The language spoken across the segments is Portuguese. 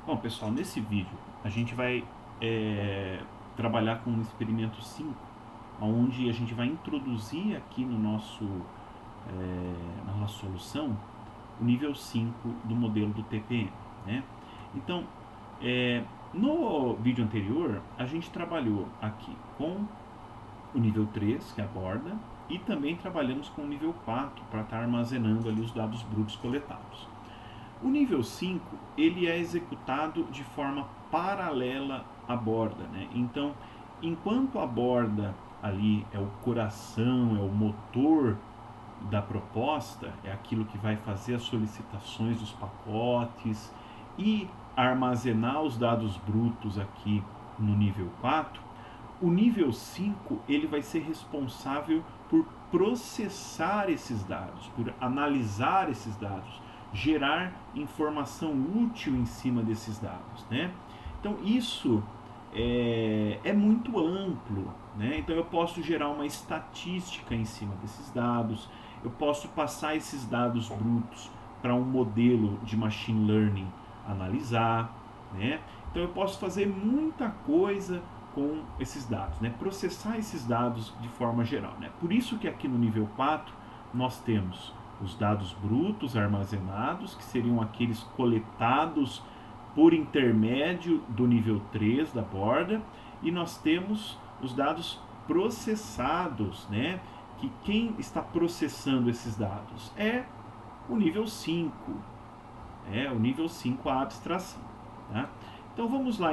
Bom, pessoal, nesse vídeo a gente vai trabalhar com um experimento 5, onde a gente vai introduzir aqui no na nossa solução o nível 5 do modelo do TPM. Né? Então, no vídeo anterior, a gente trabalhou aqui com o nível 3, que é a borda, e também trabalhamos com o nível 4 para estar armazenando ali os dados brutos coletados. O nível 5 ele é executado de forma paralela à borda. Né? Então, enquanto a borda ali é o coração, é o motor da proposta, é aquilo que vai fazer as solicitações dos pacotes e armazenar os dados brutos aqui no nível 4, o nível 5 ele vai ser responsável por processar esses dados, por analisar esses dados, gerar informação útil em cima desses dados. Né? Então isso é muito amplo. Né? Então eu posso gerar uma estatística em cima desses dados, eu posso passar esses dados brutos para um modelo de machine learning analisar. Né? Então eu posso fazer muita coisa com esses dados, né? Processar esses dados de forma geral. Né? Por isso que aqui no nível 4 nós temos os dados brutos armazenados, que seriam aqueles coletados por intermédio do nível 3 da borda, e nós temos os dados processados, né? Que quem está processando esses dados é o nível 5, o nível 5 a abstração. Tá? Então vamos lá.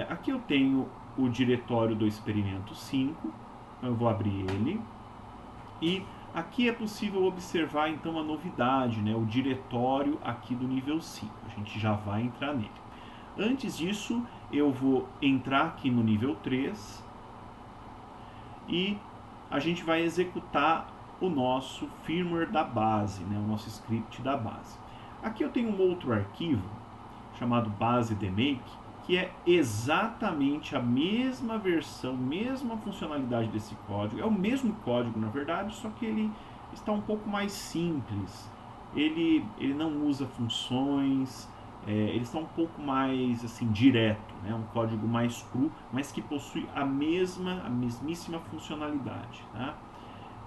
Aqui eu tenho o diretório do experimento 5, eu vou abrir ele, e aqui é possível observar então a novidade, né, o diretório aqui do nível 5, a gente já vai entrar nele. Antes disso, eu vou entrar aqui no nível 3 e a gente vai executar o nosso firmware da base, né, o nosso script da base. Aqui eu tenho um outro arquivo chamado base.dmake, que é exatamente a mesma versão, mesma funcionalidade desse código. É o mesmo código, na verdade, só que ele está um pouco mais simples. Ele não usa funções, ele está um pouco mais assim direto, né? Um código mais cru, mas que possui a mesmíssima funcionalidade. Tá?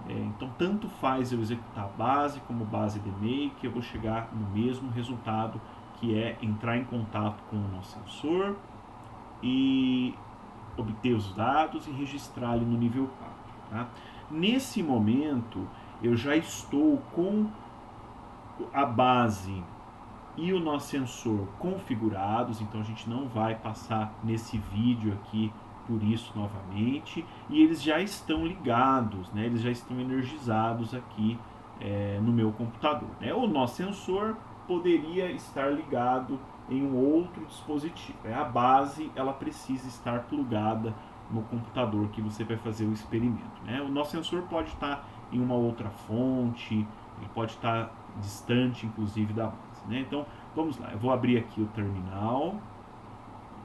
Então, tanto faz eu executar a base como base.dmake, eu vou chegar no mesmo resultado, que é entrar em contato com o nosso sensor e obter os dados e registrar ali no nível 4. Tá? Nesse momento, eu já estou com a base e o nosso sensor configurados, então a gente não vai passar nesse vídeo aqui por isso novamente, e eles já estão ligados, né? Eles já estão energizados aqui no meu computador. Né? O nosso sensor poderia estar ligado em um outro dispositivo. A base ela precisa estar plugada no computador que você vai fazer o experimento. Né? O nosso sensor pode estar em uma outra fonte, ele pode estar distante, inclusive, da base. Né? Então, vamos lá. Eu vou abrir aqui o terminal,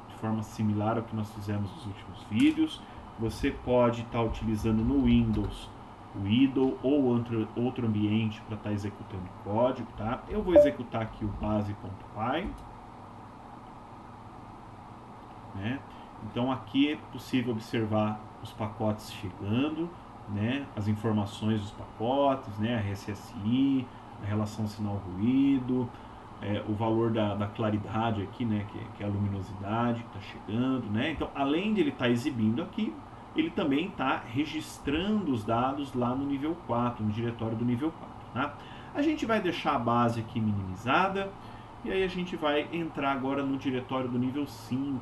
de forma similar ao que nós fizemos nos últimos vídeos. Você pode estar utilizando no Windows o idle ou outro ambiente para estar executando código. Tá? Eu vou executar aqui o base.py. Né? Então aqui é possível observar os pacotes chegando, né? As informações dos pacotes, né? A RSSI, a relação sinal-ruído, o valor da claridade aqui, né? Que é a luminosidade que está chegando. Né? Então, além de ele estar exibindo aqui, ele também está registrando os dados lá no nível 4, no diretório do nível 4. Tá? A gente vai deixar a base aqui minimizada, e aí a gente vai entrar agora no diretório do nível 5,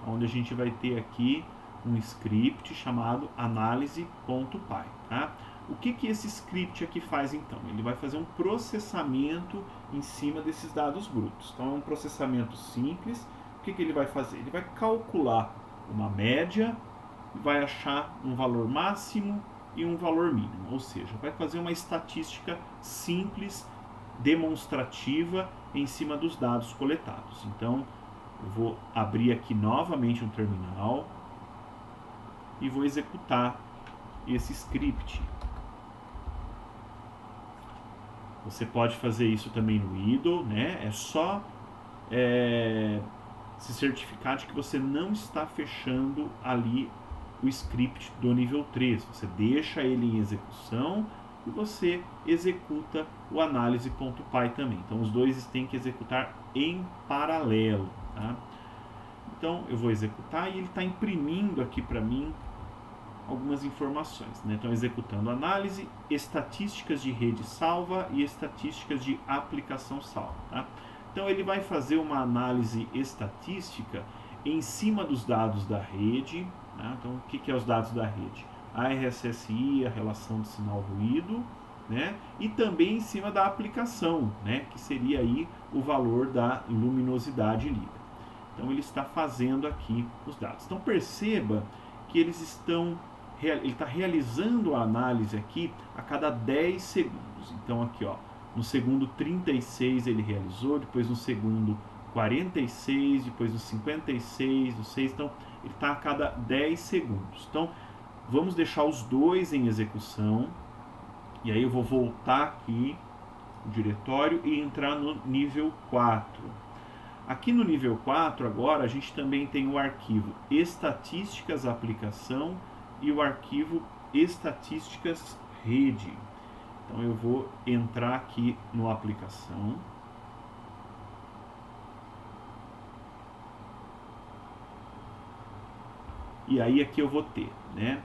onde a gente vai ter aqui um script chamado análise.py. Tá? O que esse script aqui faz então? Ele vai fazer um processamento em cima desses dados brutos. Então é um processamento simples. O que ele vai fazer? Ele vai calcular uma média, vai achar um valor máximo e um valor mínimo. Ou seja, vai fazer uma estatística simples, demonstrativa em cima dos dados coletados. Então, eu vou abrir aqui novamente um terminal e vou executar esse script. Você pode fazer isso também no idle, né? É só se certificar de que você não está fechando ali o script do nível 3. Você deixa ele em execução e você executa o análise.py também. Então os dois têm que executar em paralelo. Tá? Então eu vou executar e ele está imprimindo aqui para mim algumas informações. Né? Então executando análise, estatísticas de rede salva e estatísticas de aplicação salva. Tá? Então ele vai fazer uma análise estatística em cima dos dados da rede. Tá? Então o que é os dados da rede? A RSSI, a relação de sinal-ruído, né? E também em cima da aplicação, né? Que seria aí o valor da luminosidade líquida. Então ele está fazendo aqui os dados. Então perceba que ele está realizando a análise aqui a cada 10 segundos. Então aqui, ó, no segundo 36 ele realizou, depois no segundo 46, depois no 56, no 6, então ele está a cada 10 segundos. Então vamos deixar os dois em execução, e aí eu vou voltar aqui no diretório e entrar no nível 4. Aqui no nível 4 agora a gente também tem o arquivo estatísticas aplicação e o arquivo estatísticas rede. Então eu vou entrar aqui no aplicação. E aí aqui eu vou ter, né,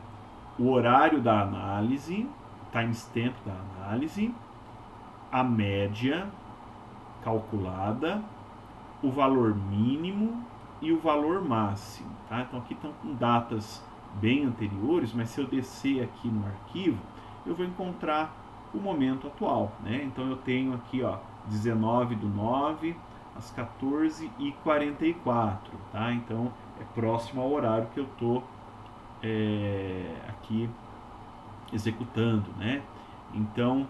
o horário da análise, timestamp da análise, a média calculada, o valor mínimo e o valor máximo. Tá? Então aqui estão com datas bem anteriores, mas se eu descer aqui no arquivo, eu vou encontrar o momento atual. Né? Então eu tenho aqui, ó, 19/9 às 14h44. Tá? Então é próximo ao horário que eu estou aqui executando. Né? Então,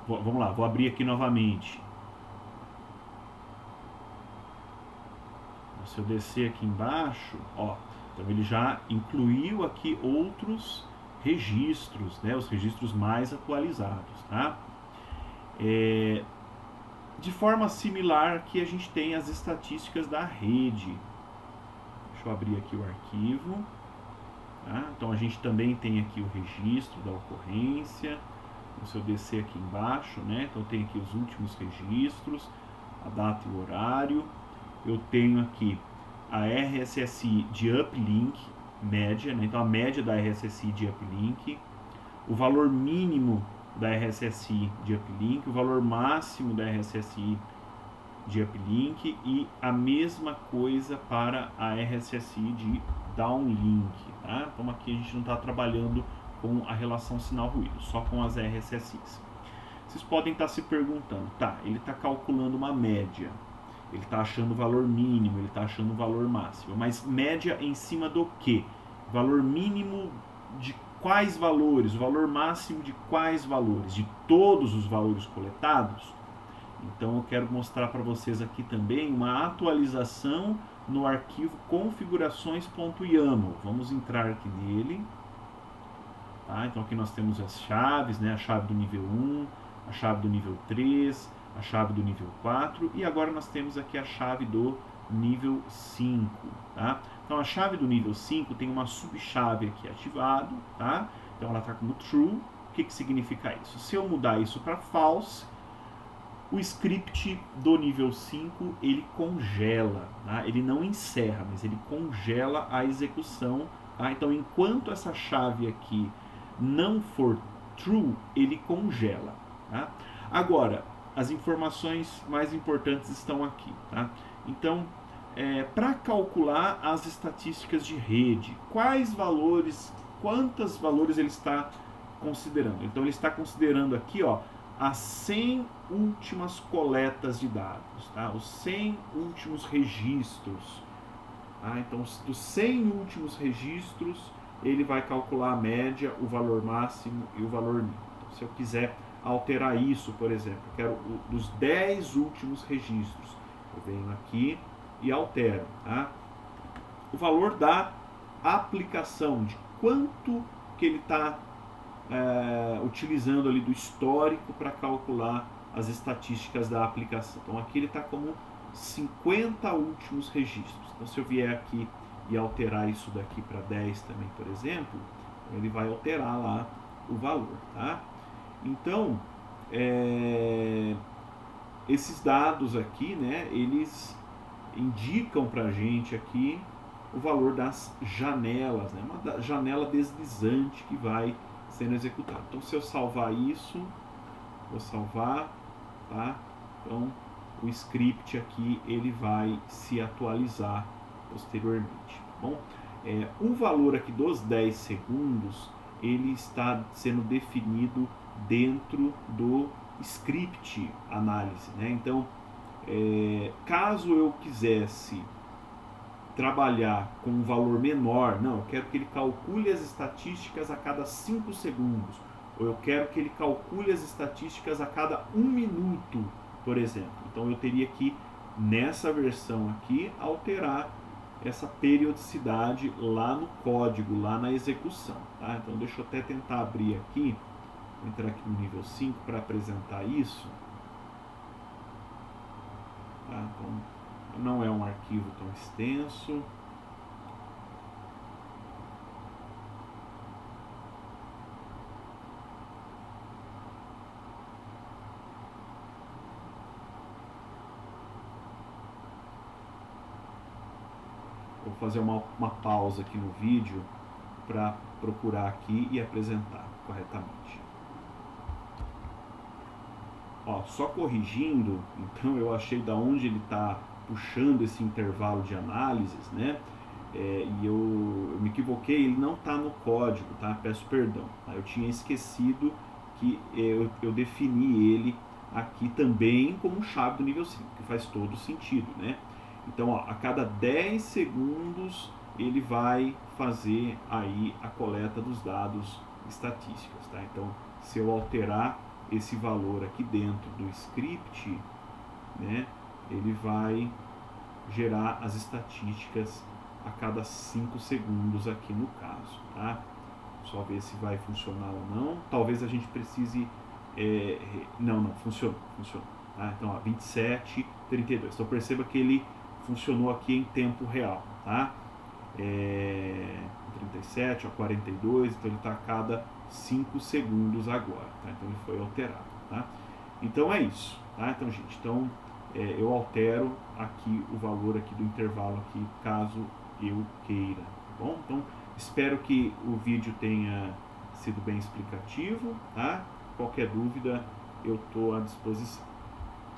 vamos lá, vou abrir aqui novamente. Se eu descer aqui embaixo, ó, então ele já incluiu aqui outros registros, né, os registros mais atualizados. Tá? De forma similar que a gente tem as estatísticas da rede. Deixa eu abrir aqui o arquivo. Tá? Então a gente também tem aqui o registro da ocorrência. Então, se eu descer aqui embaixo, né, então tem aqui os últimos registros, a data e o horário. Eu tenho aqui a RSSI de uplink média, né? Então a média da RSSI de uplink, o valor mínimo da RSSI de uplink, o valor máximo da RSSI de uplink e a mesma coisa para a RSSI de downlink. Tá? Então aqui a gente não está trabalhando com a relação sinal-ruído, só com as RSSIs. Vocês podem estar se perguntando, tá, ele está calculando uma média, ele está achando o valor mínimo, ele está achando o valor máximo, mas média em cima do quê? Valor mínimo de quais valores? O valor máximo de quais valores? De todos os valores coletados? Então eu quero mostrar para vocês aqui também uma atualização no arquivo configurações.yaml. Vamos entrar aqui nele. Tá? Então aqui nós temos as chaves, né? A chave do nível 1, a chave do nível 3, a chave do nível 4 e agora nós temos aqui a chave do nível 5. Tá? Então a chave do nível 5 tem uma subchave aqui ativado, tá? Então ela está como true. O que significa isso? Se eu mudar isso para false, o script do nível 5 ele congela, tá? Ele não encerra, mas ele congela a execução. Tá? Então enquanto essa chave aqui não for true, ele congela. Tá? Agora, as informações mais importantes estão aqui. Tá? Então, para calcular as estatísticas de rede, quantos valores ele está considerando? Então, ele está considerando aqui, ó, as 100 últimas coletas de dados, tá? Os 100 últimos registros. Tá? Então, dos 100 últimos registros, ele vai calcular a média, o valor máximo e o valor mínimo. Então, se eu quiser alterar isso, por exemplo, eu quero dos 10 últimos registros, eu venho aqui e altero. Tá? O valor da aplicação, de quanto que ele está utilizando ali do histórico para calcular as estatísticas da aplicação. Então aqui ele está como 50 últimos registros. Então se eu vier aqui e alterar isso daqui para 10 também, por exemplo, ele vai alterar lá o valor, tá? Então, esses dados aqui, né, eles indicam para a gente aqui o valor das janelas, né, uma janela deslizante que vai sendo executada. Então, se eu salvar isso, vou salvar, tá? Então, o script aqui ele vai se atualizar posteriormente, tá bom? O valor aqui dos 10 segundos, ele está sendo definido dentro do script análise, né? Então, caso eu quisesse trabalhar com um valor menor, não, eu quero que ele calcule as estatísticas a cada 5 segundos, ou eu quero que ele calcule as estatísticas a cada 1 minuto, por exemplo. Então eu teria que, nessa versão aqui, alterar essa periodicidade lá no código, lá na execução, tá? Então deixa eu até tentar abrir aqui, entrar aqui no nível 5 para apresentar isso. Tá? Então, não é um arquivo tão extenso. Vou fazer uma pausa aqui no vídeo para procurar aqui e apresentar corretamente. Ó, só corrigindo, então eu achei da onde ele está puxando esse intervalo de análises, né? E eu me equivoquei, ele não está no código, tá? Peço perdão. Tá? Eu tinha esquecido que eu defini ele aqui também como chave do nível 5, que faz todo sentido, né? Então, ó, a cada 10 segundos ele vai fazer aí a coleta dos dados estatísticos, tá? Então, se eu alterar esse valor aqui dentro do script, né, ele vai gerar as estatísticas a cada 5 segundos aqui no caso, tá? Só ver se vai funcionar ou não. Talvez a gente precise... não, funcionou. Tá? Então, ó, 27, 32. Então perceba que ele funcionou aqui em tempo real, tá? 37, ó, 42, então ele está a cada 5 segundos agora, tá? Então ele foi alterado, tá? Então é isso, tá? Então, gente, eu altero aqui o valor aqui do intervalo aqui, caso eu queira, tá bom? Então, espero que o vídeo tenha sido bem explicativo, tá? Qualquer dúvida, eu estou à disposição.